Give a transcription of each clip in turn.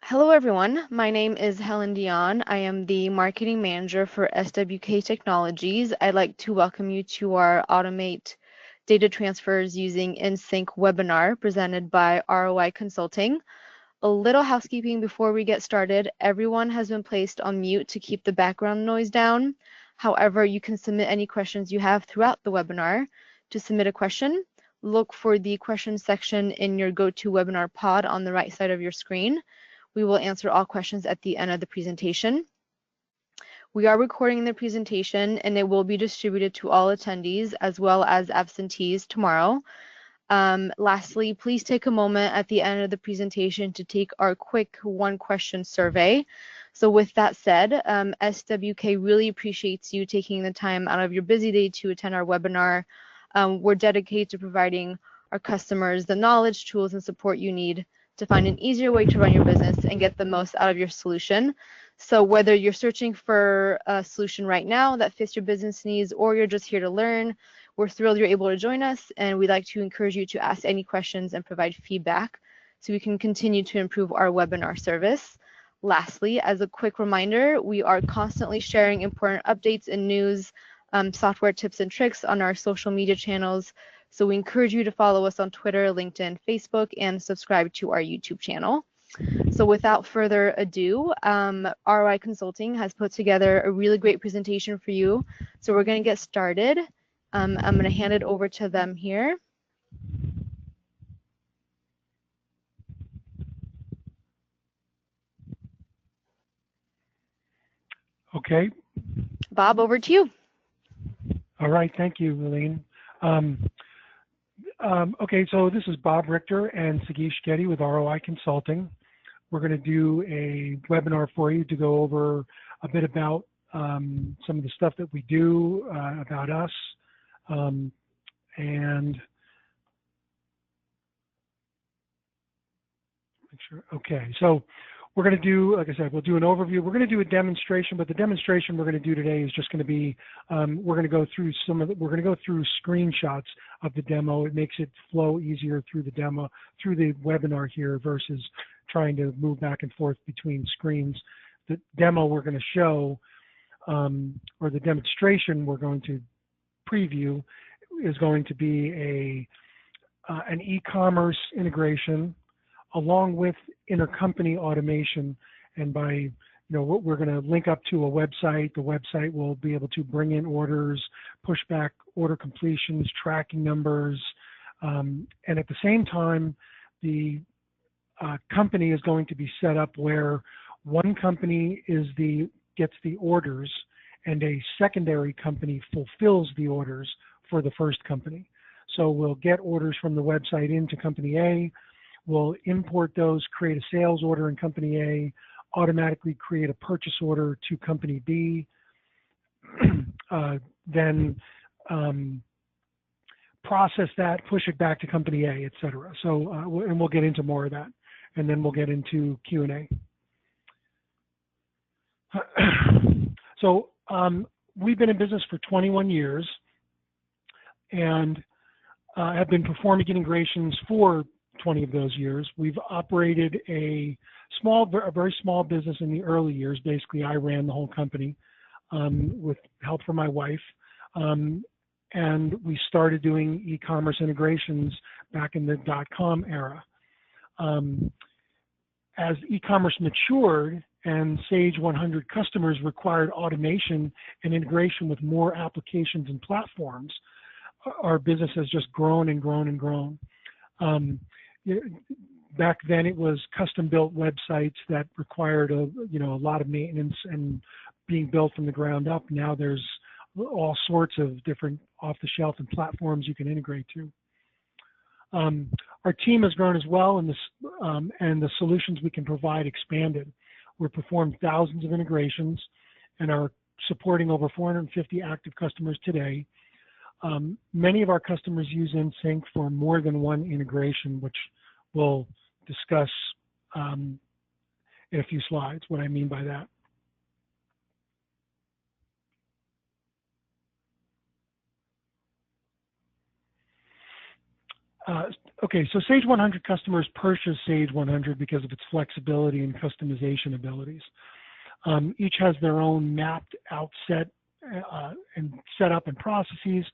Hello, everyone. My name is Helen Dion. I am the marketing manager for SWK Technologies. I'd like to welcome you to our Automate Data Transfers Using IN-SYNCH webinar presented by ROI Consulting. A little housekeeping before we get started. Everyone has been placed on mute to keep the background noise down. However, you can submit any questions you have throughout the webinar. To submit a question, look for the question section in your GoToWebinar pod on the right side of your screen. We will answer all questions at the end of the presentation. We are recording the presentation and it will be distributed to all attendees as well as absentees tomorrow. Lastly, please take a moment at the end of the presentation to take our quick one-question survey. So with that said, SWK really appreciates you taking the time out of your busy day to attend our webinar. We're dedicated to providing our customers the knowledge, tools, and support you need to find an easier way to run your business and get the most out of your solution. So whether you're searching for a solution right now that fits your business needs or you're just here to learn, we're thrilled you're able to join us, and we'd like to encourage you to ask any questions and provide feedback so we can continue to improve our webinar service. Lastly, as a quick reminder, we are constantly sharing important updates and news, software tips and tricks on our social media channels. So we encourage you to follow us on Twitter, LinkedIn, Facebook, and subscribe to our YouTube channel. So without further ado, ROI Consulting has put together a really great presentation for you. So we're going to get started. I'm going to hand it over to them here. Okay. Bob, over to you. All right. Thank you, Lillian. Okay, so this is Bob Richter and Sagish Getty with ROI Consulting. We're going to do a webinar for you to go over a bit about some of the stuff that we do, about us, and make sure. Okay, so we're going to do, like I said, we'll do an overview. We're going to do a demonstration, but the demonstration we're going to do today is just going to be, we're going to go through we're going to go through screenshots of the demo. It makes it flow easier through the demo, through the webinar here versus trying to move back and forth between screens. The demo we're going to show, or the demonstration we're going to preview is going to be an e-commerce integration along with intercompany automation, and by we're going to link up to a website. The website will be able to bring in orders, push back order completions, tracking numbers, and at the same time, the company is going to be set up where one company gets the orders, and a secondary company fulfills the orders for the first company. So we'll get orders from the website into Company A. We'll import those, create a sales order in Company A, automatically create a purchase order to Company B, then process that, push it back to Company A, etc. So, and we'll get into more of that, and then we'll get into Q&A. So we've been in business for 21 years and have been performing integrations for 20 of those years. We've operated a very small business in the early years. Basically, I ran the whole company with help from my wife. And we started doing e-commerce integrations back in the .com era. As e-commerce matured and Sage 100 customers required automation and integration with more applications and platforms, our business has just grown and grown and grown. Back then, it was custom-built websites that required a lot of maintenance and being built from the ground up. Now there's all sorts of different off-the-shelf and platforms you can integrate to. Our team has grown as well, and the solutions we can provide expanded. We've performed thousands of integrations and are supporting over 450 active customers today. Many of our customers use IN-SYNCH for more than one integration, which we'll discuss in a few slides, what I mean by that. Okay, so Sage 100 customers purchase Sage 100 because of its flexibility and customization abilities. Each has their own mapped out set and setup and processes.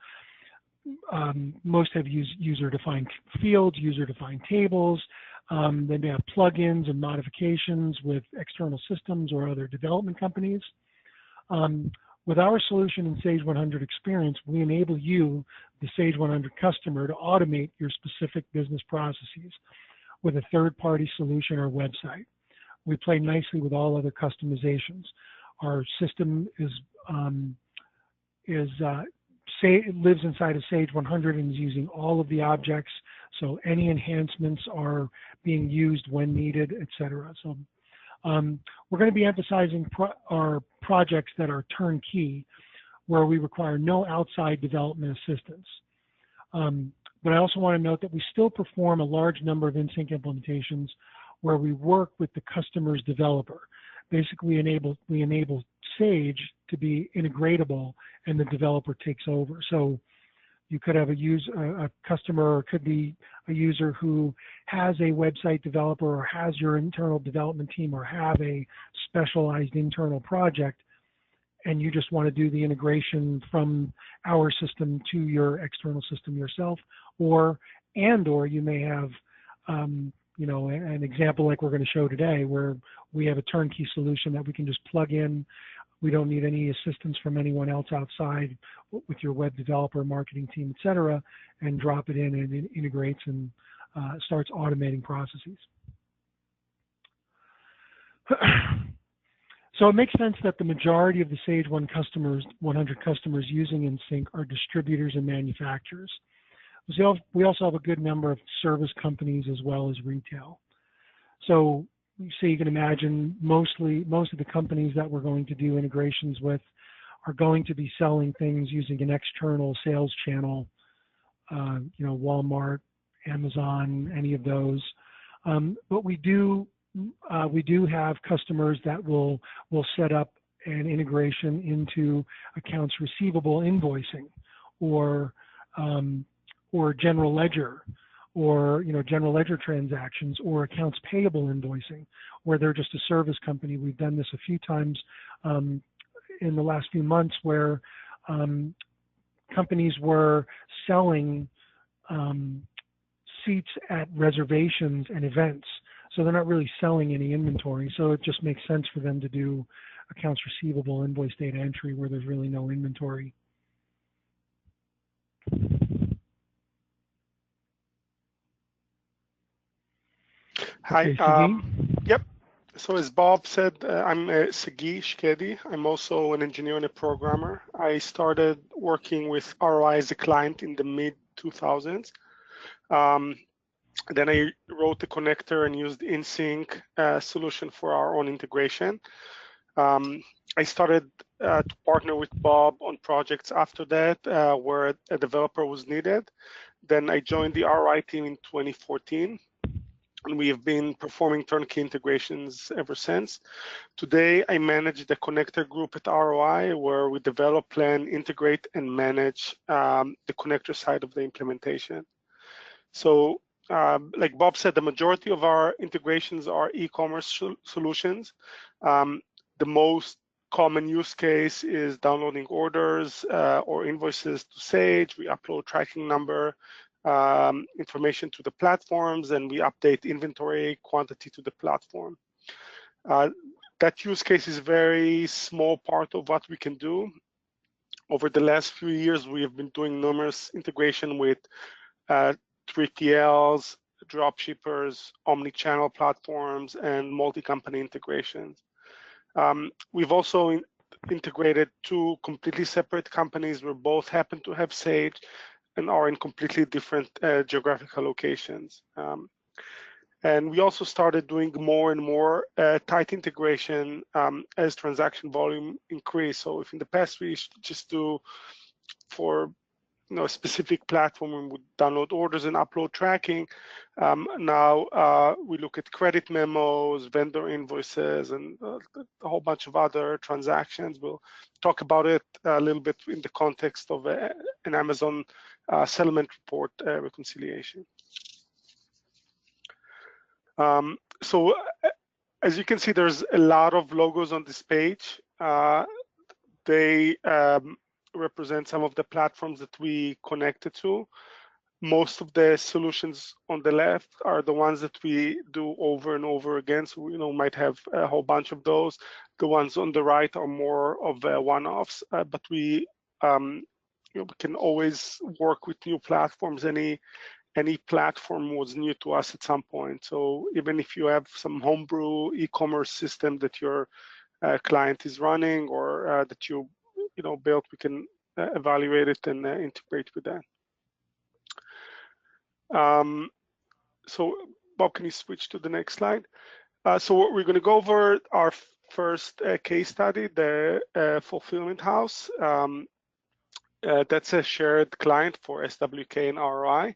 Most have user-defined fields, user-defined tables. They may have plugins and modifications with external systems or other development companies. With our solution in Sage 100 Experience, we enable you, the Sage 100 customer, to automate your specific business processes with a third-party solution or website. We play nicely with all other customizations. Our system lives inside of Sage 100 and is using all of the objects, so any enhancements are being used when needed, etc. So we're going to be emphasizing our projects that are turnkey, where we require no outside development assistance. But I also want to note that we still perform a large number of IN-SYNCH implementations where we work with the customer's developer. Basically, we enable Sage to be integratable, and the developer takes over. So you could have a customer, or could be a user who has a website developer or has your internal development team or have a specialized internal project, and you just want to do the integration from our system to your external system yourself, or you may have an example like we're going to show today, where we have a turnkey solution that we can just plug in. We don't need any assistance from anyone else outside with your web developer, marketing team, etc., and drop it in, and it integrates and starts automating processes. So it makes sense that the majority of the Sage 100 customers using IN-SYNCH are distributors and manufacturers. We also have a good number of service companies as well as retail. So you can imagine most of the companies that we're going to do integrations with are going to be selling things using an external sales channel, Walmart, Amazon, any of those. But we do have customers that will set up an integration into accounts receivable invoicing, or general ledger, or general ledger transactions, or accounts payable invoicing, where they're just a service company. We've done this a few times in the last few months, where companies were selling seats at reservations and events, so they're not really selling any inventory. So it just makes sense for them to do accounts receivable invoice data entry where there's really no inventory. Hi. Okay, yep. So as Bob said, I'm Sagi Shkedi. I'm also an engineer and a programmer. I started working with ROI as a client in the mid-2000s. Then I wrote the connector and used IN-SYNCH solution for our own integration. I started to partner with Bob on projects after that where a developer was needed. Then I joined the ROI team in 2014. And we have been performing turnkey integrations ever since. Today, I manage the connector group at ROI, where we develop, plan, integrate, and manage the connector side of the implementation. So, like Bob said, the majority of our integrations are e-commerce solutions. The most common use case is downloading orders or invoices to Sage. We upload tracking number information to the platforms, and we update inventory quantity to the platform. That use case is a very small part of what we can do. Over the last few years, we have been doing numerous integration with 3PLs, dropshippers, omni-channel platforms, and multi-company integrations. We've also integrated two completely separate companies where both happen to have Sage and are in completely different geographical locations. And we also started doing more and more tight integration as transaction volume increased. So if in the past we used to just do for a specific platform, we would download orders and upload tracking. Now we look at credit memos, vendor invoices, and a whole bunch of other transactions. We'll talk about it a little bit in the context of an Amazon settlement report reconciliation. So as you can see, there's a lot of logos on this page. They represent some of the platforms that we connected to. Most of the solutions on the left are the ones that we do over and over again. So, might have a whole bunch of those. The ones on the right are more of one-offs, but we can always work with new platforms. Any platform was new to us at some point. So even if you have some homebrew e-commerce system that your client is running or that you built, we can evaluate it and integrate with that. So Bob, can you switch to the next slide? So we're going to go over our first case study, the fulfillment house. That's a shared client for SWK and ROI.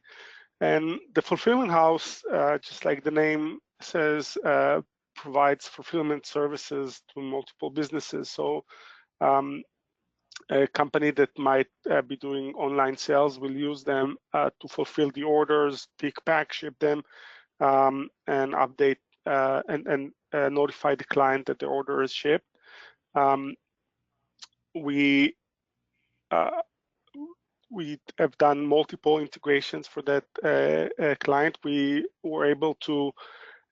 And the fulfillment house, just like the name says, provides fulfillment services to multiple businesses. So a company that might be doing online sales will use them to fulfill the orders, pick, pack, ship them, and update and notify the client that the order is shipped. We have done multiple integrations for that client. We were able to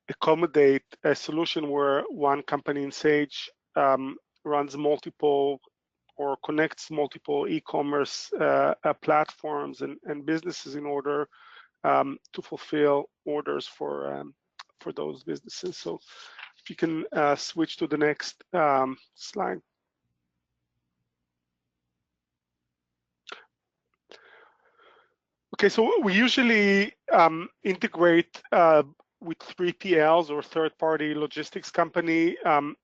accommodate a solution where one company in Sage runs multiple or connects multiple e-commerce platforms and businesses in order to fulfill orders for those businesses. So if you can switch to the next slide. Okay, so we usually integrate with 3PLs or third-party logistics company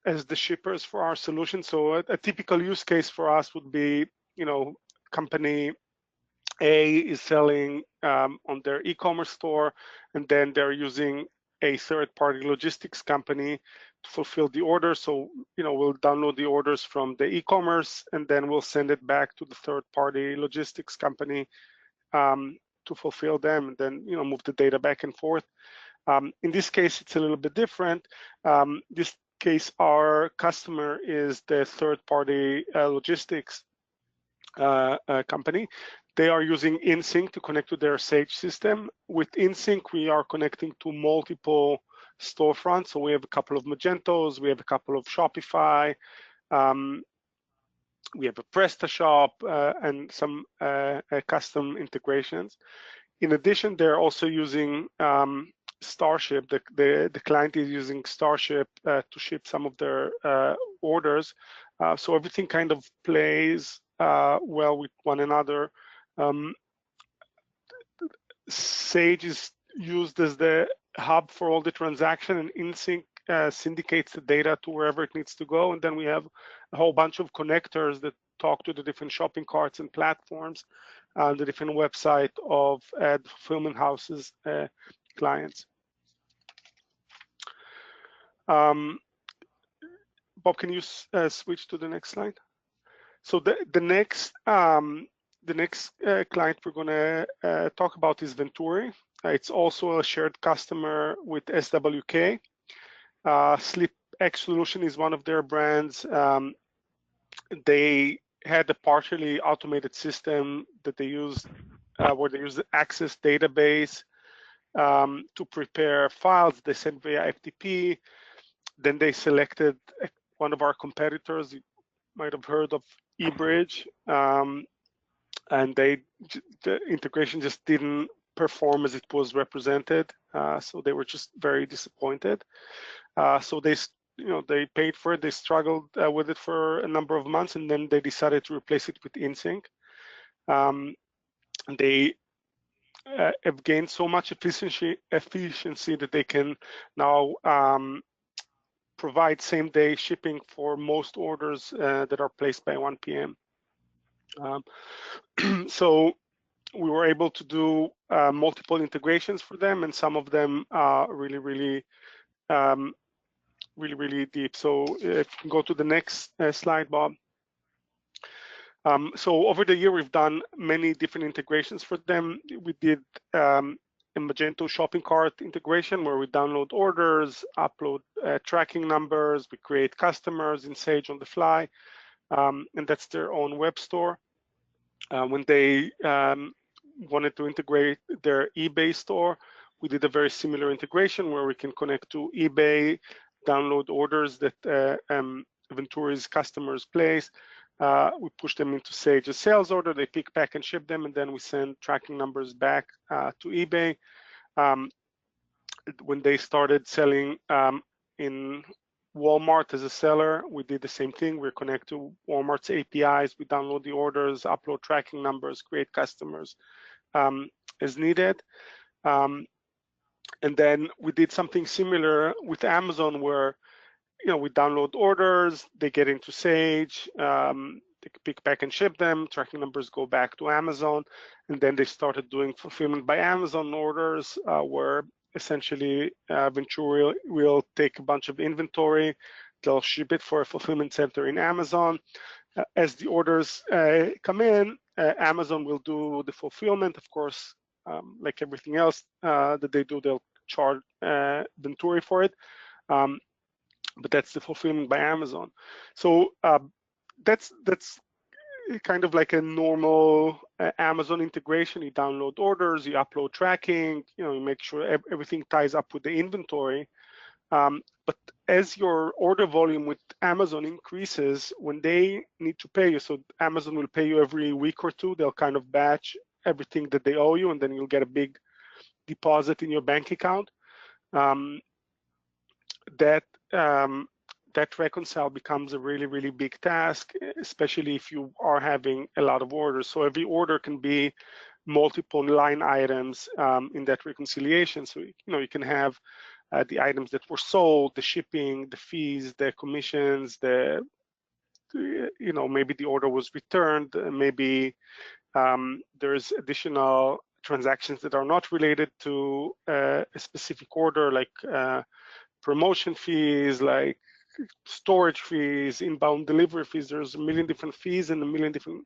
as the shippers for our solution. So a typical use case for us would be, company A is selling on their e-commerce store, and then they're using a third-party logistics company to fulfill the order. So, we'll download the orders from the e-commerce, and then we'll send it back to the third-party logistics company to fulfill them, and then move the data back and forth. In this case, it's a little bit different. This case, our customer is the third-party logistics company. They are using IN-SYNCH to connect to their Sage system. With IN-SYNCH, we are connecting to multiple storefronts. So we have a couple of Magentos, we have a couple of Shopify, we have a PrestaShop, and some custom integrations. In addition, they're also using Starship. The client is using Starship to ship some of their orders. So everything kind of plays well with one another. Sage is used as the hub for all the transaction, and IN-SYNCH syndicates the data to wherever it needs to go. And then we have a whole bunch of connectors that talk to the different shopping carts and platforms, the different website of the fulfillment houses clients. Bob, can you switch to the next slide? So the next client we're going to talk about is Venturi. It's also a shared customer with SWK. SleepX Solution is one of their brands. They had a partially automated system that they used where they use the Access database to prepare files. They sent via FTP. Then they selected one of our competitors. You might have heard of eBridge, and the integration just didn't perform as it was represented. So they were just very disappointed. So they paid for it. They struggled with it for a number of months, and then they decided to replace it with IN-SYNCH. They have gained so much efficiency that they can now provide same-day shipping for most orders that are placed by 1 p.m. So we were able to do multiple integrations for them, and some of them are really deep. So if you can go to the next slide, Bob. So over the year, we've done many different integrations for them. We did a Magento shopping cart integration where we download orders, upload tracking numbers, we create customers in Sage on the fly, and that's their own web store. When they wanted to integrate their eBay store, we did a very similar integration where we can connect to eBay, download orders that Venturi's customers place. We push them into Sage as sales order, they pick, pack, and ship them, and then we send tracking numbers back to eBay. When they started selling in Walmart as a seller, we did the same thing. We connect to Walmart's APIs, we download the orders, upload tracking numbers, create customers as needed. And then we did something similar with Amazon where we download orders, they get into Sage, they pick, pack, and ship them, tracking numbers go back to Amazon, and then they started doing fulfillment by Amazon orders where essentially Venturi will take a bunch of inventory, they'll ship it for a fulfillment center in Amazon. As the orders come in, Amazon will do the fulfillment. Of course, like everything else that they do, they'll charge Venturi for it. But that's the fulfillment by Amazon. So that's kind of like a normal Amazon integration. You download orders, you upload tracking, you make sure everything ties up with the inventory. But as your order volume with Amazon increases, when they need to pay you, so Amazon will pay you every week or two, they'll kind of batch everything that they owe you, and then you'll get a big deposit in your bank account. That reconcile becomes a really, really big task, especially if you are having a lot of orders. So every order can be multiple line items in that reconciliation. So you can have the items that were sold, the shipping, the fees, the commissions, maybe the order was returned, maybe there's additional transactions that are not related to a specific order, like promotion fees, like storage fees, inbound delivery fees. There's a million different fees and a million different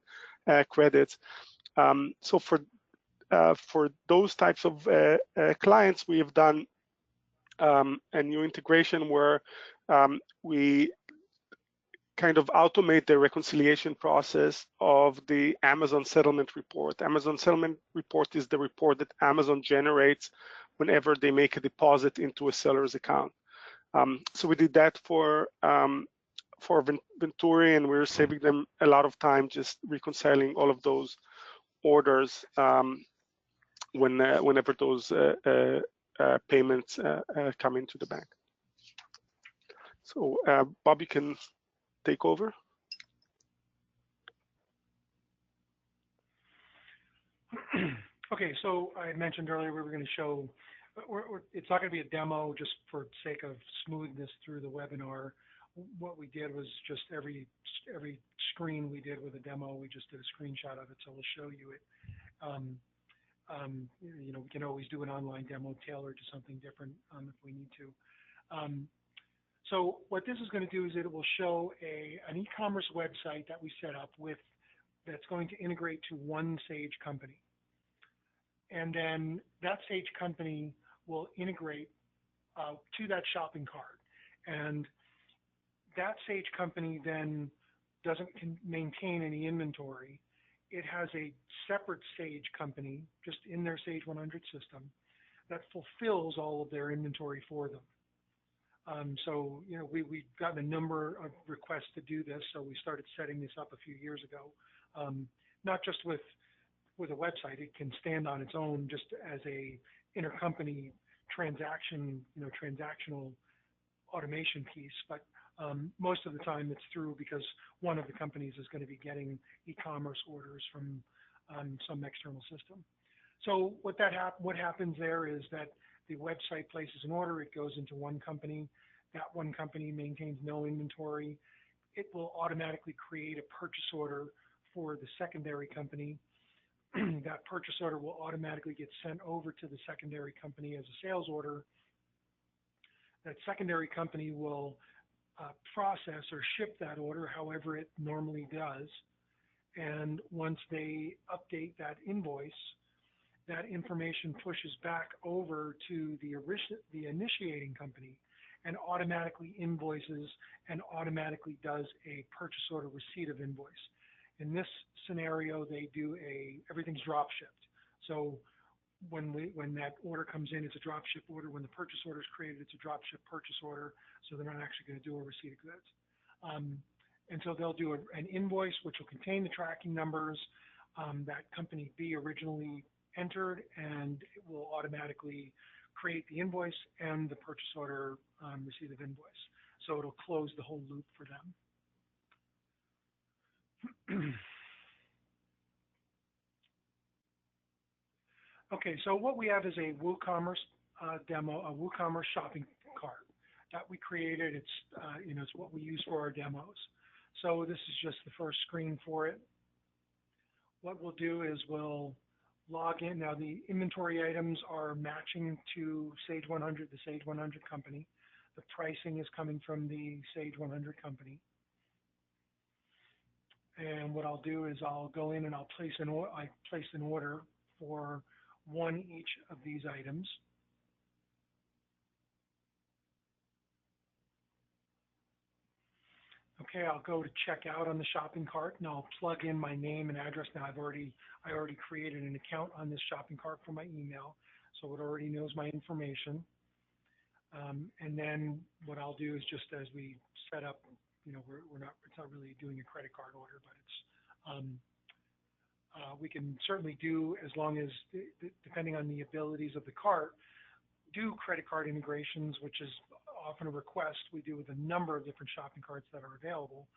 credits. So for those types of clients, we have done a new integration where we kind of automate the reconciliation process of the Amazon settlement report. Amazon settlement report is the report that Amazon generates whenever they make a deposit into a seller's account. So we did that for Venturi, and we're saving them a lot of time just reconciling all of those orders whenever those payments come into the bank. So Bob, you can take over. Okay, so I mentioned earlier we were going to show, it's not going to be a demo just for sake of smoothness through the webinar. What we did was just every screen we did with a demo, we just did a screenshot of it, so we'll show you it. We can always do an online demo tailored to something different if we need to. So what this is going to do is it will show an e-commerce website that we set up that's going to integrate to one Sage company. And then that Sage company will integrate to that shopping cart. And that Sage company then doesn't maintain any inventory. It has a separate Sage company just in their Sage 100 system that fulfills all of their inventory for them. So we've gotten a number of requests to do this, so we started setting this up a few years ago. Not just with a website, it can stand on its own just as a intercompany transactional automation piece, but most of the time it's through because one of the companies is going to be getting e-commerce orders from some external system. So what happens there is that the website places an order, it goes into one company, that one company maintains no inventory, it will automatically create a purchase order for the secondary company. That purchase order will automatically get sent over to the secondary company as a sales order. That secondary company will process or ship that order however it normally does. And once they update that invoice, that information pushes back over to the initiating company and automatically invoices and automatically does a purchase order receipt of invoice. In this scenario, they do everything's drop shipped. So when that order comes in, it's a drop ship order. When the purchase order is created, it's a drop ship purchase order. So they're not actually going to do a receipt of goods. And so they'll do an invoice which will contain the tracking numbers that company B originally entered, and it will automatically create the invoice and the purchase order receipt of invoice. So it'll close the whole loop for them. Okay, so what we have is a Woocommerce demo, a Woocommerce shopping cart that we created. It's it's what we use for our demos. So this is just the first screen for it. What we'll do is we'll log in. Now the inventory items are matching to Sage 100, the Sage 100 company. The pricing is coming from the Sage 100 company. And what I'll do is I'll go in and I'll place an order for one each of these items. Okay, I'll go to checkout on the shopping cart and I'll plug in my name and address. Now I already created an account on this shopping cart for my email, so it already knows my information. And then what I'll do is just as we set up, it's not really doing a credit card order, but it's we can certainly do, as long as depending on the abilities of the cart, do credit card integrations, which is often a request we do with a number of different shopping carts that are available.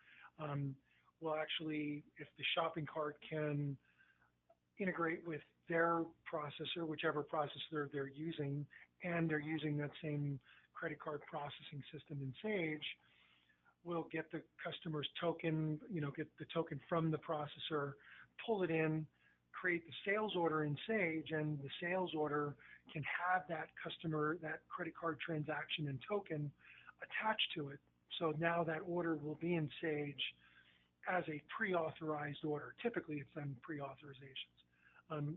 We'll actually, if the shopping cart can integrate with their processor, whichever processor they're using, and they're using that same credit card processing system in Sage, we'll get the customer's token, get the token from the processor, pull it in, create the sales order in Sage, and the sales order can have that credit card transaction and token attached to it. So now that order will be in Sage as a pre-authorized order. Typically, it's done pre-authorizations.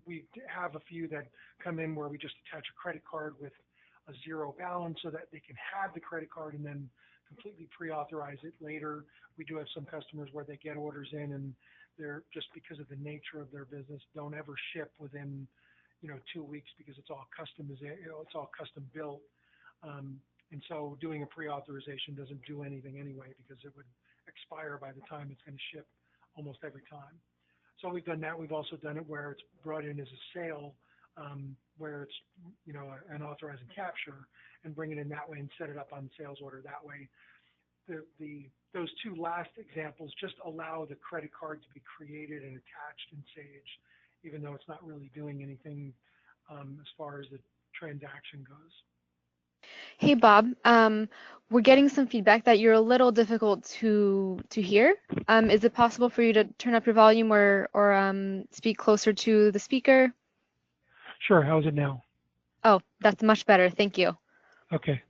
We have a few that come in where we just attach a credit card with a zero balance so that they can have the credit card and then completely pre-authorize it later. We do have some customers where they get orders in and they're, just because of the nature of their business, don't ever ship within 2 weeks because it's all custom built. And so doing a pre-authorization doesn't do anything anyway because it would expire by the time it's going to ship almost every time. So we've done that. We've also done it where it's brought in as a sale, where it's an authorize and capture, and bring it in that way and set it up on the sales order that way. Those two last examples just allow the credit card to be created and attached in Sage, even though it's not really doing anything as far as the transaction goes. Hey Bob, we're getting some feedback that you're a little difficult to hear. Is it possible for you to turn up your volume or speak closer to the speaker? Sure. How's it now? Oh, that's much better. Thank you. Okay.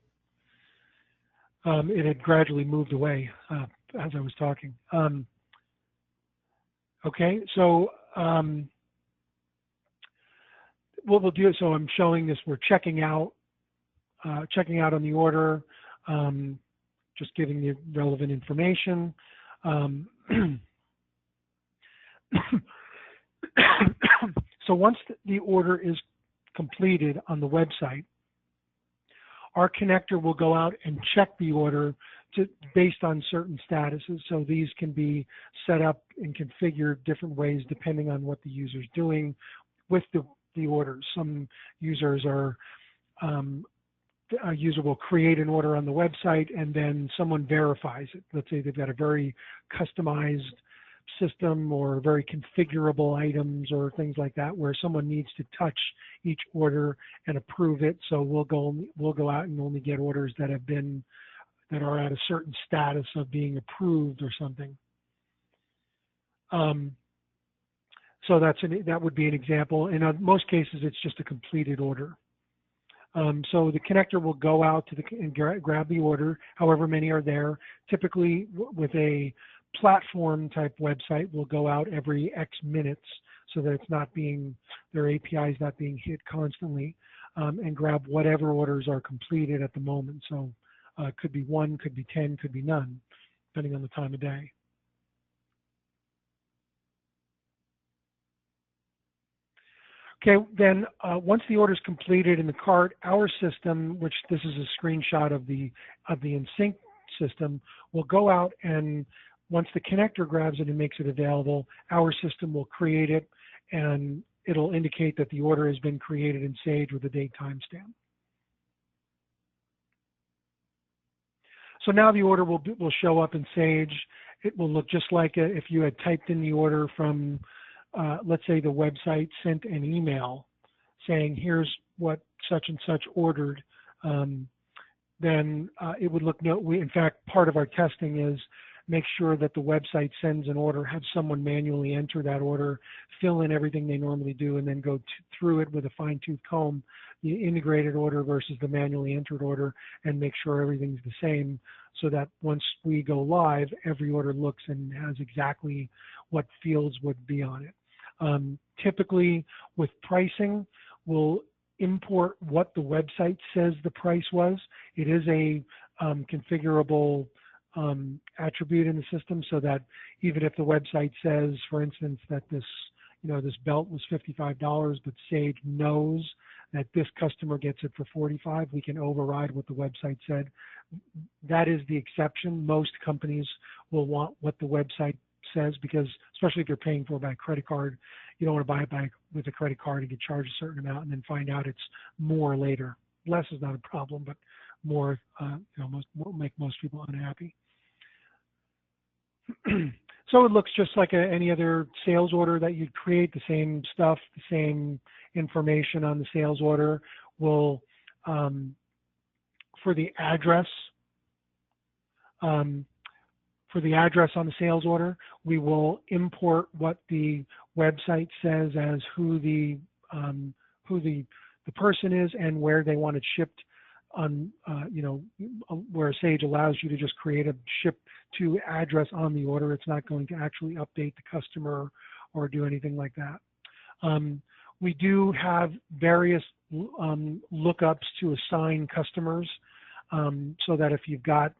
It had gradually moved away as I was talking. Okay, so what we'll do, so I'm showing this, we're checking out on the order, just giving the relevant information. So once the order is completed on the website, our connector will go out and check the order based on certain statuses. So these can be set up and configured different ways depending on what the user's doing with the orders. Some users a user will create an order on the website and then someone verifies it. Let's say they've got a very customized system or very configurable items or things like that where someone needs to touch each order and approve it. So we'll go out and only get orders that are at a certain status of being approved or something. So that would be an example. In most cases, it's just a completed order. So the connector will go out and grab the order, however many are there, typically with a platform type website will go out every X minutes so that it's not being, their API is not being hit constantly, and grab whatever orders are completed at the moment. So it could be 1, could be 10, could be none, depending on the time of day. Okay, then once the order is completed in the cart, our system, which this is a screenshot of the IN-SYNCH system, will go out, and once the connector grabs it and makes it available, our system will create it, and it'll indicate that the order has been created in Sage with a date timestamp. So now the order will show up in Sage. It will look just like if you had typed in the order from, let's say the website sent an email saying, here's what such and such ordered, then it would look, in fact, part of our testing is make sure that the website sends an order, have someone manually enter that order, fill in everything they normally do, and then go through it with a fine-tooth comb, the integrated order versus the manually entered order, and make sure everything's the same, so that once we go live, every order looks and has exactly what fields would be on it. Typically, with pricing, we'll import what the website says the price was. It is a configurable attribute in the system, so that even if the website says, for instance, that this belt was $55, but Sage knows that this customer gets it for $45, we can override what the website said. That is the exception. Most companies will want what the website says, because especially if you're paying for it by credit card, you don't want to buy it back with a credit card and get charged a certain amount and then find out it's more later. Less is not a problem, but more, will make most people unhappy. So it looks just like any other sales order that you'd create. The same stuff, the same information on the sales order will, for the address on the sales order, we will import what the website says as who the person is and where they want it shipped. On where Sage allows you to just create a ship to address on the order. It's not going to actually update the customer or do anything like that. We do have various lookups to assign customers, so that if you've got,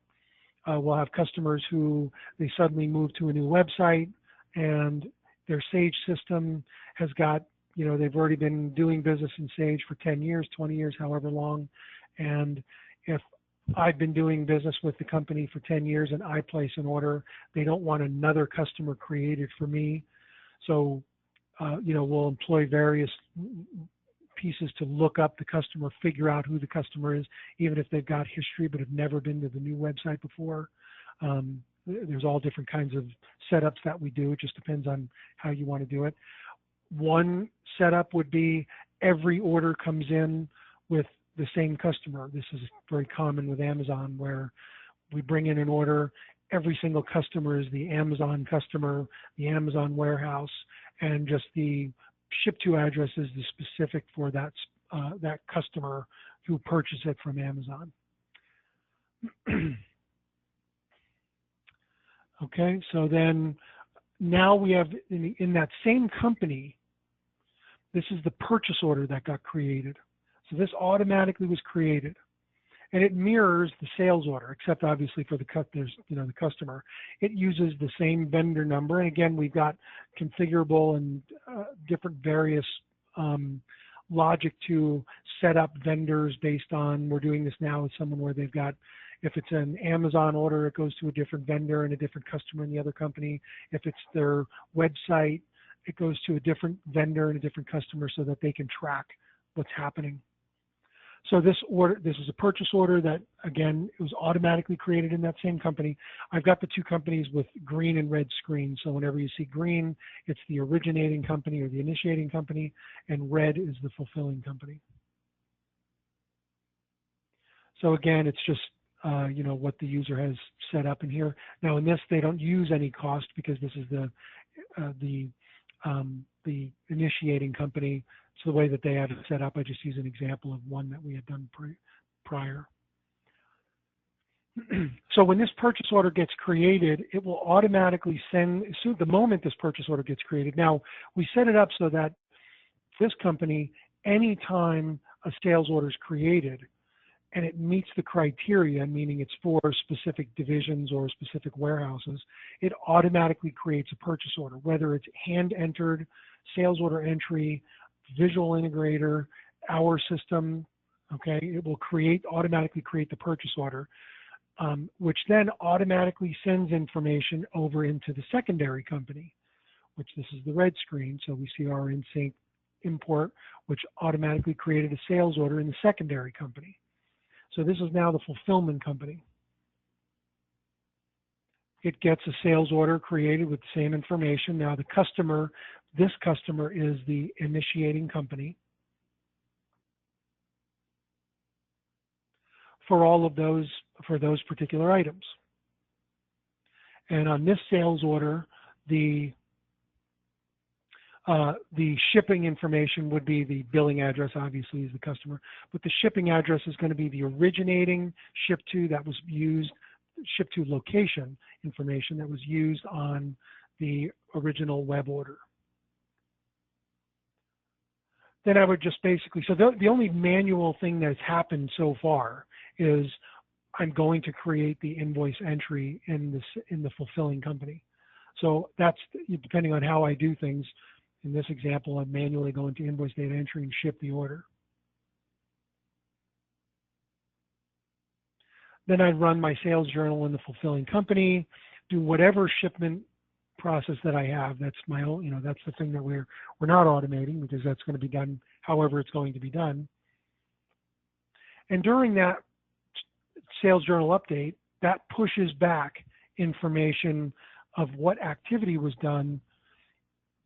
we'll have customers who they suddenly move to a new website and their Sage system has got, they've already been doing business in Sage for 10 years, 20 years, however long. And if I've been doing business with the company for 10 years and I place an order, they don't want another customer created for me. So, we'll employ various pieces to look up the customer, figure out who the customer is, even if they've got history but have never been to the new website before. There's all different kinds of setups that we do. It just depends on how you want to do it. One setup would be every order comes in with the same customer. This is very common with Amazon, where we bring in an order, every single customer is the Amazon customer, the Amazon warehouse, and just the ship to address is the specific for that customer who purchased it from Amazon. Okay, so then now we have in that same company, this is the purchase order that got created. So this automatically was created, and it mirrors the sales order, except obviously for the customer. It uses the same vendor number, and again, we've got configurable and different various logic to set up vendors based on. We're doing this now with someone where they've got, if it's an Amazon order, it goes to a different vendor and a different customer in the other company. If it's their website, it goes to a different vendor and a different customer so that they can track what's happening. So this is a purchase order that, again, it was automatically created in that same company. I've got the two companies with green and red screens. So whenever you see green, it's the originating company or the initiating company, and red is the fulfilling company. So again, it's just what the user has set up in here. Now in this, they don't use any cost because this is the initiating company. So the way that they have it set up, I just use an example of one that we had done prior. So when this purchase order gets created, it will automatically send, so the moment this purchase order gets created. Now, we set it up so that this company, anytime a sales order is created and it meets the criteria, meaning it's for specific divisions or specific warehouses, it automatically creates a purchase order, whether it's hand-entered, sales order entry, visual integrator, our system, okay? It will automatically create the purchase order, which then automatically sends information over into the secondary company, which this is the red screen. So we see our IN-SYNCH import, which automatically created a sales order in the secondary company. So this is now the fulfillment company. It gets a sales order created with the same information. Now the customer, this customer is the initiating company for all of those, for those particular items. And on this sales order, the shipping information would be the billing address, obviously, is the customer, but the shipping address is going to be the originating ship to that was used, ship to location information that was used on the original web order. Then I would just basically, so the only manual thing that's happened so far is I'm going to create the invoice entry in the fulfilling company. So that's, depending on how I do things, in this example, I'm manually going to invoice data entry and ship the order. Then I'd run my sales journal in the fulfilling company, do whatever shipment process that I have. That's my own, that's the thing that we're not automating, because that's going to be done however it's going to be done. And during that sales journal update, that pushes back information of what activity was done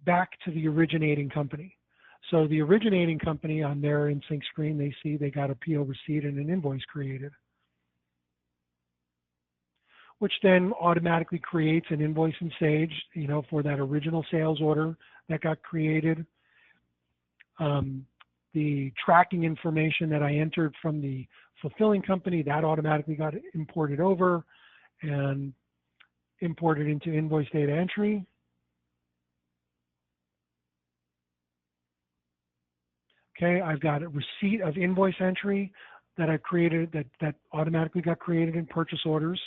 back to the originating company. So the originating company, on their IN-SYNCH screen, they see they got a PO receipt and an invoice created, which then automatically creates an invoice in Sage, for that original sales order that got created. The tracking information that I entered from the fulfilling company, that automatically got imported over and imported into invoice data entry. Okay, I've got a receipt of invoice entry that I've created, that automatically got created in purchase orders.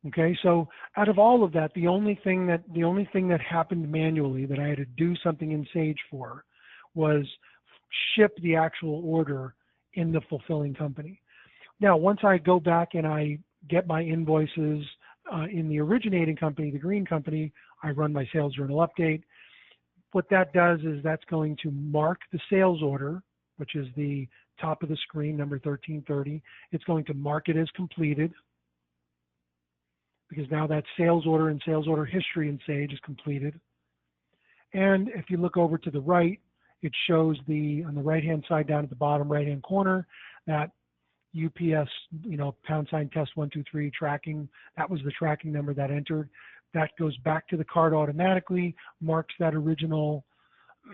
Okay, so out of all of that, the only thing that happened manually that I had to do something in Sage for was ship the actual order in the fulfilling company. Now, once I go back and I get my invoices in the originating company, the green company, I run my sales journal update. What that does is that's going to mark the sales order, which is the top of the screen, number 1330. It's going to mark it as completed, because now that sales order and sales order history in Sage is completed. And if you look over to the right, it shows on the right-hand side down at the bottom right-hand corner, that UPS, #test123 tracking, that was the tracking number that entered. That goes back to the cart automatically, marks that original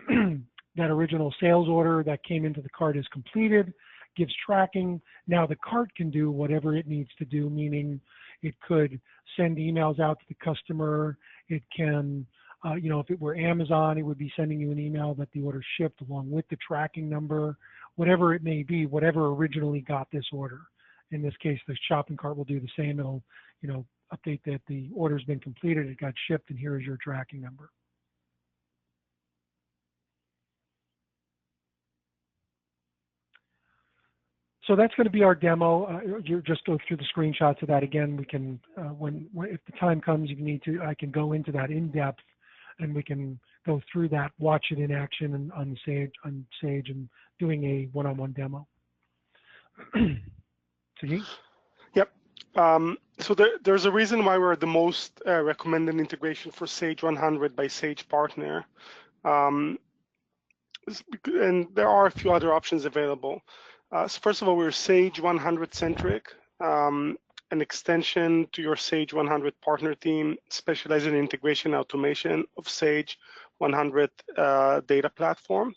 sales order that came into the cart as completed, gives tracking. Now the cart can do whatever it needs to do, meaning it could send emails out to the customer. It can, if it were Amazon, it would be sending you an email that the order shipped along with the tracking number, whatever it may be, whatever originally got this order. In this case, the shopping cart will do the same. It'll, update that the order's been completed, it got shipped, and here is your tracking number. So that's going to be our demo. You just go through the screenshots of that again. We can, if the time comes, I can go into that in depth, and we can go through that, watch it in action on Sage, and doing a one-on-one demo. Sergey? Yep. So there's a reason why we're the most recommended integration for Sage 100 by Sage Partner. And there are a few other options available. So first of all, we're Sage 100 centric, an extension to your Sage 100 partner team specializing in integration and automation of Sage 100 data platform.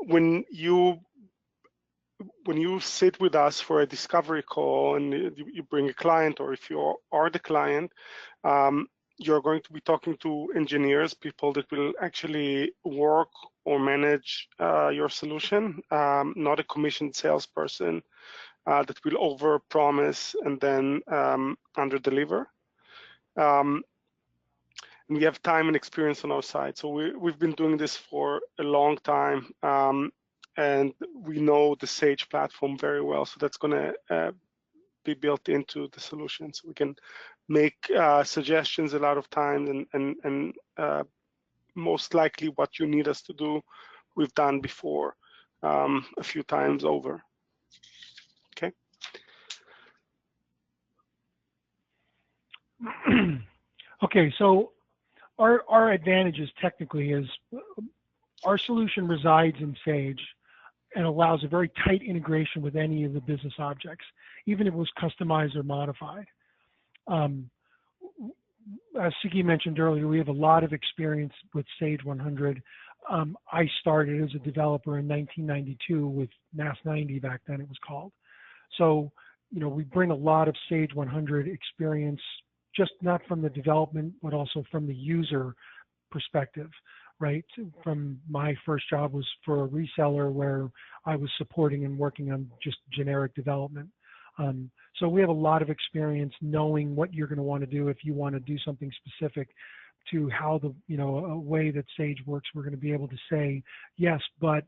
When you sit with us for a discovery call and you bring a client, or if you are the client, you're going to be talking to engineers, people that will actually work or manage your solution, not a commissioned salesperson that will over-promise and then under-deliver. And we have time and experience on our side. So we've been doing this for a long time, and we know the Sage platform very well. So that's going to be built into the solution. So we can make suggestions a lot of times, and most likely what you need us to do, we've done before a few times over. Okay. Okay, so our advantages technically is our solution resides in Sage and allows a very tight integration with any of the business objects, even if it was customized or modified. As Sigi mentioned earlier, we have a lot of experience with Sage 100. I started as a developer in 1992 with Mass 90, back then it was called. So, you know, we bring a lot of Sage 100 experience, just not from the development, but also from the user perspective, right? From my first job was for a reseller where I was supporting and working on just generic development. So we have a lot of experience knowing what you're going to want to do if you want to do something specific to how the, you know, a way that Sage works. We're going to be able to say, yes, but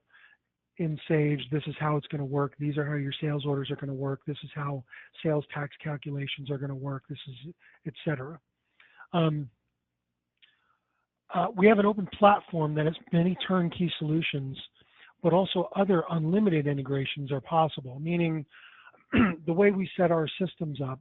in Sage, this is how it's going to work. These are how your sales orders are going to work. This is how sales tax calculations are going to work. This is, et cetera. We have an open platform that has many turnkey solutions, but also other unlimited integrations are possible, meaning the way we set our systems up.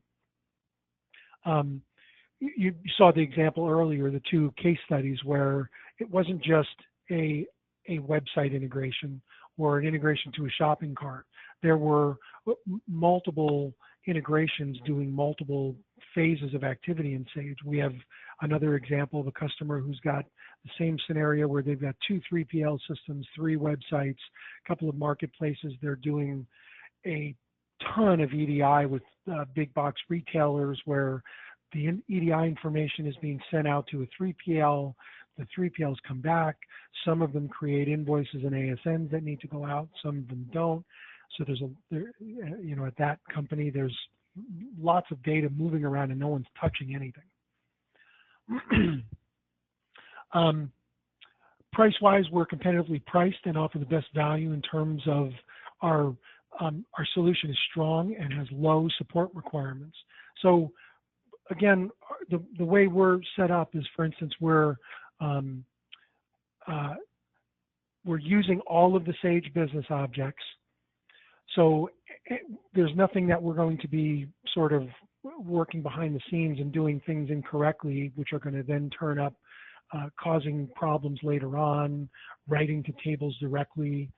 You saw the example earlier, the two case studies where it wasn't just a website integration or an integration to a shopping cart. There were multiple integrations doing multiple phases of activity in Sage. We have another example of a customer who's got the same scenario where they've got 2 3PL systems, 3 websites, a couple of marketplaces. They're doing a ton of EDI with big box retailers where the EDI information is being sent out to a 3PL. The 3PLs come back. Some of them create invoices and ASNs that need to go out. Some of them don't. So you know, at that company, there's lots of data moving around and no one's touching anything. Price-wise, we're competitively priced and offer the best value in terms of our solution is strong and has low support requirements. So again, the way we're set up is, for instance, we're using all of the Sage business objects. So there's nothing that we're going to be sort of working behind the scenes and doing things incorrectly, which are going to then turn up causing problems later on, writing to tables directly,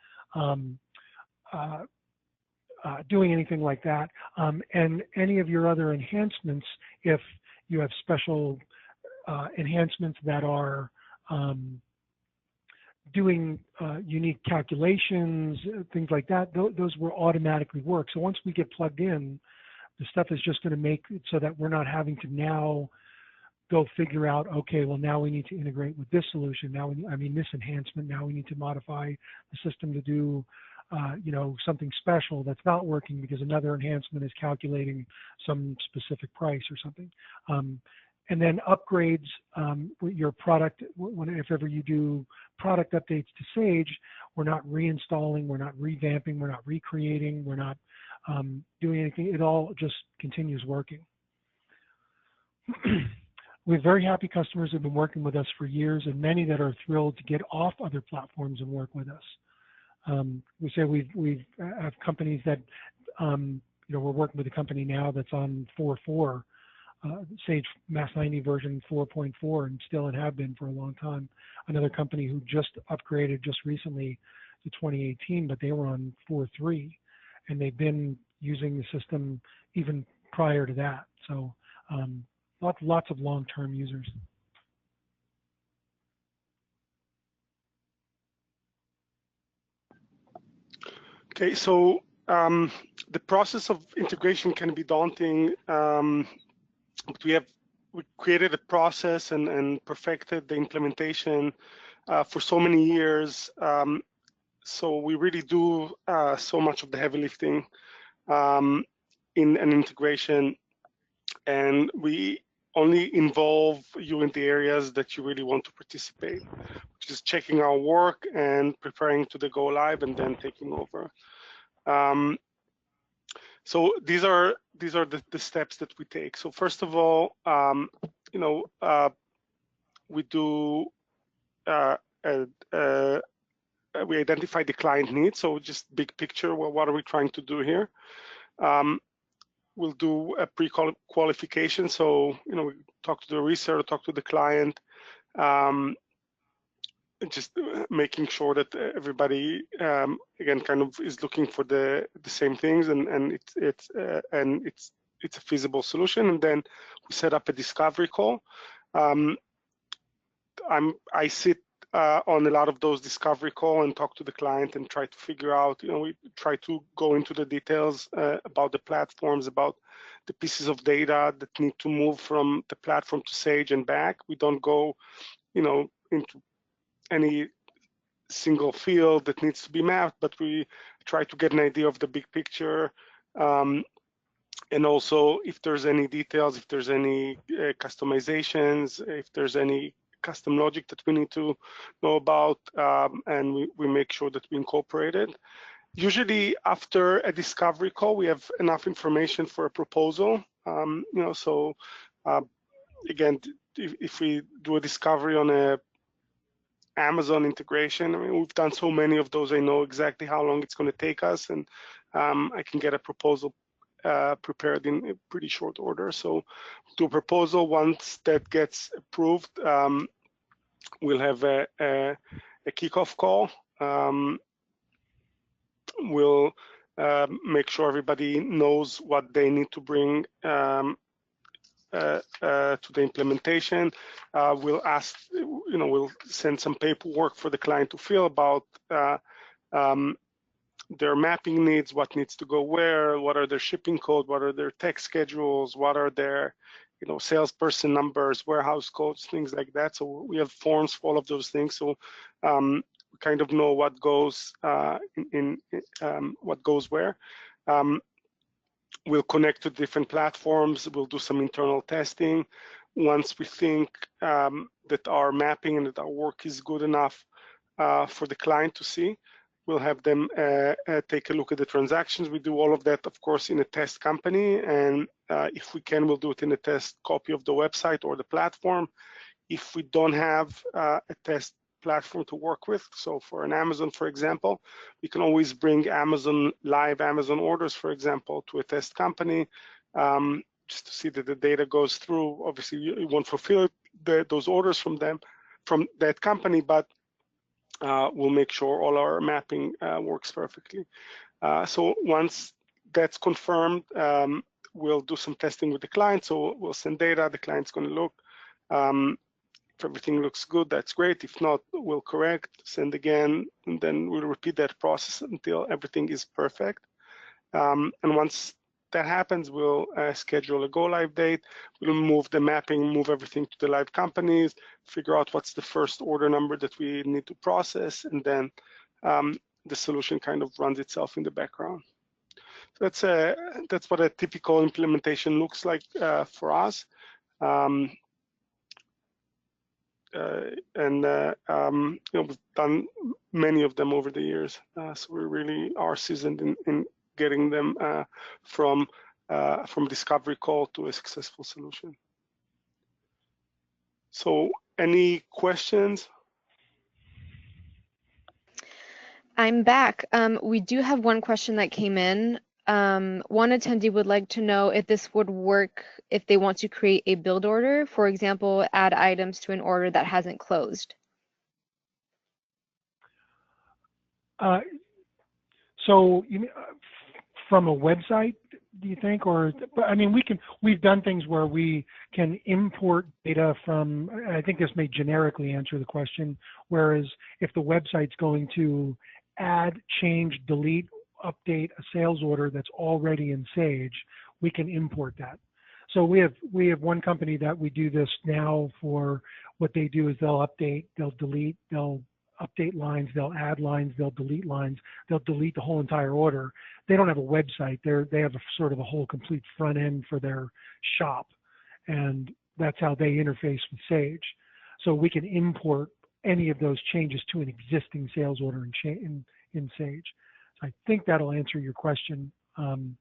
doing anything like that. And any of your other enhancements, if you have special enhancements that are doing unique calculations, things like that, those will automatically work. So once we get plugged in, the stuff is just going to make it so that we're not having to now go figure out, okay, well, now we need to integrate with this solution. Now, this enhancement, now we need to modify the system to do, you know, something special that's not working because another enhancement is calculating some specific price or something. And then upgrades with your product, if ever you do product updates to Sage, we're not reinstalling, we're not revamping, we're not recreating, we're not doing anything. It all just continues working. We have very happy customers who have been working with us for years, and many that are thrilled to get off other platforms and work with us. We say we have companies that, you know, we're working with a company now that's on 4.4. Sage Mass 90 version 4.4 and still and have been for a long time. Another company who just upgraded just recently to 2018, but they were on 4.3 and they've been using the system even prior to that. So lots of long-term users. Okay, so the process of integration can be daunting, but we created a process and perfected the implementation for so many years. So we really do so much of the heavy lifting in an integration, and we only involve you in the areas that you really want to participate, which is checking our work and preparing to the go live and then taking over. So these are the steps that we take. So first of all, we do we identify the client needs. So just big picture, well, what are we trying to do here? We'll do a pre-qualification. So we talk to the reseller, talk to the client, just making sure that everybody again kind of is looking for the same things, and it's a feasible solution. And then we set up a discovery call. I sit on a lot of those discovery call and talk to the client and try to figure out, we try to go into the details about the platforms, about the pieces of data that need to move from the platform to Sage and back. We don't go, into any single field that needs to be mapped, but we try to get an idea of the big picture. And also if there's any details, if there's any customizations, if there's any custom logic that we need to know about, and we make sure that we incorporate it. Usually after a discovery call, we have enough information for a proposal. So again, if we do a discovery on a Amazon integration, I mean, we've done so many of those, I know exactly how long it's going to take us, and I can get a proposal prepared in a pretty short order. So do a proposal. Once that gets approved, we'll have a kickoff call. We'll make sure everybody knows what they need to bring to the implementation. We'll ask, we'll send some paperwork for the client to fill about their mapping needs, what needs to go where, what are their shipping code, what are their tech schedules, what are their salesperson numbers, warehouse codes, things like that. So we have forms for all of those things. So we kind of know what goes what goes where. We'll connect to different platforms. We'll do some internal testing. Once we think that our mapping and that our work is good enough for the client to see, we'll have them take a look at the transactions. We do all of that, of course, in a test company, and if we can, we'll do it in a test copy of the website or the platform. If we don't have a test platform to work with, so for an Amazon, for example, we can always bring live Amazon orders, for example, to a test company, just to see that the data goes through. Obviously, you won't fulfill those orders from that company, but we'll make sure all our mapping works perfectly. So once that's confirmed, we'll do some testing with the client. So we'll send data, the client's going to look. If everything looks good, that's great. If not, we'll correct, send again, and then we'll repeat that process until everything is perfect. And once that happens, we'll schedule a go live date. We'll move the mapping, move everything to the live companies, figure out what's the first order number that we need to process, and then the solution kind of runs itself in the background. So that's what a typical implementation looks like for us. We've done many of them over the years, so we really are seasoned in getting them from discovery call to a successful solution. So any questions? I'm back. We do have one question that came in. One attendee would like to know if this would work if they want to create a build order, for example, add items to an order that hasn't closed. So you mean, from a website, do you think, or I mean, we've done things where we can import data from. I think this may generically answer the question. Whereas if the website's going to add, change, delete update a sales order that's already in Sage, we can import that. So we have one company that we do this now for. What they do is they'll update, they'll delete, they'll update lines, they'll add lines, they'll delete lines, they'll delete the whole entire order. They don't have a website. They have a sort of a whole complete front end for their shop, and that's how they interface with Sage. So we can import any of those changes to an existing sales order in Sage. So I think that'll answer your question. I'm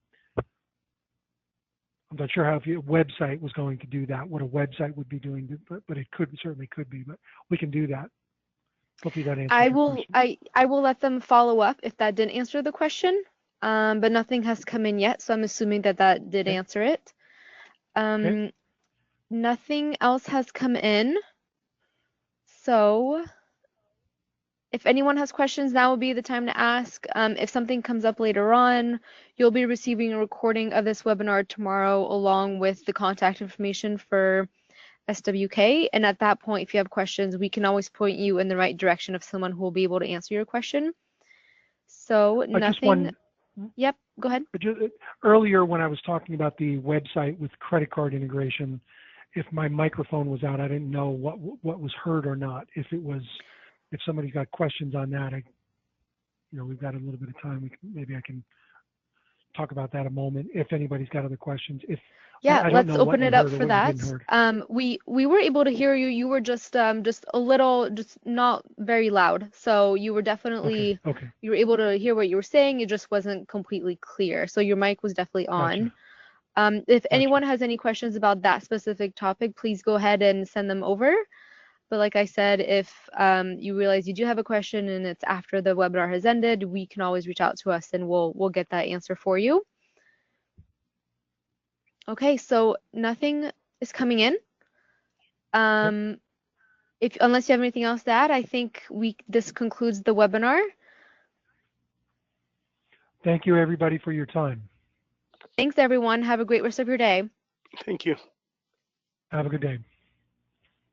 not sure how if your website was going to do that, what a website would be doing, but it certainly could be, but we can do that. Hopefully that answers your question. I will let them follow up if that didn't answer the question, but nothing has come in yet, so I'm assuming that did answer it. Okay. Nothing else has come in, so if anyone has questions, now would be the time to ask. If something comes up later on, you'll be receiving a recording of this webinar tomorrow along with the contact information for SWK. And at that point, if you have questions, we can always point you in the right direction of someone who will be able to answer your question. So nothing. Yep, go ahead. Earlier when I was talking about the website with credit card integration, if my microphone was out, I didn't know what was heard or not. If somebody's got questions on that, we've got a little bit of time. Maybe I can talk about that a moment if anybody's got other questions. Yeah, let's open it up for that. We were able to hear you. You were just a little, just not very loud. So you were definitely, okay. You were able to hear what you were saying. It just wasn't completely clear. So your mic was definitely on. Gotcha. If anyone has any questions about that specific topic, please go ahead and send them over. But like I said, if you realize you do have a question and it's after the webinar has ended, we can always reach out to us and we'll get that answer for you. Okay, so nothing is coming in. Unless you have anything else to add, I think this concludes the webinar. Thank you, everybody, for your time. Thanks, everyone. Have a great rest of your day. Thank you. Have a good day.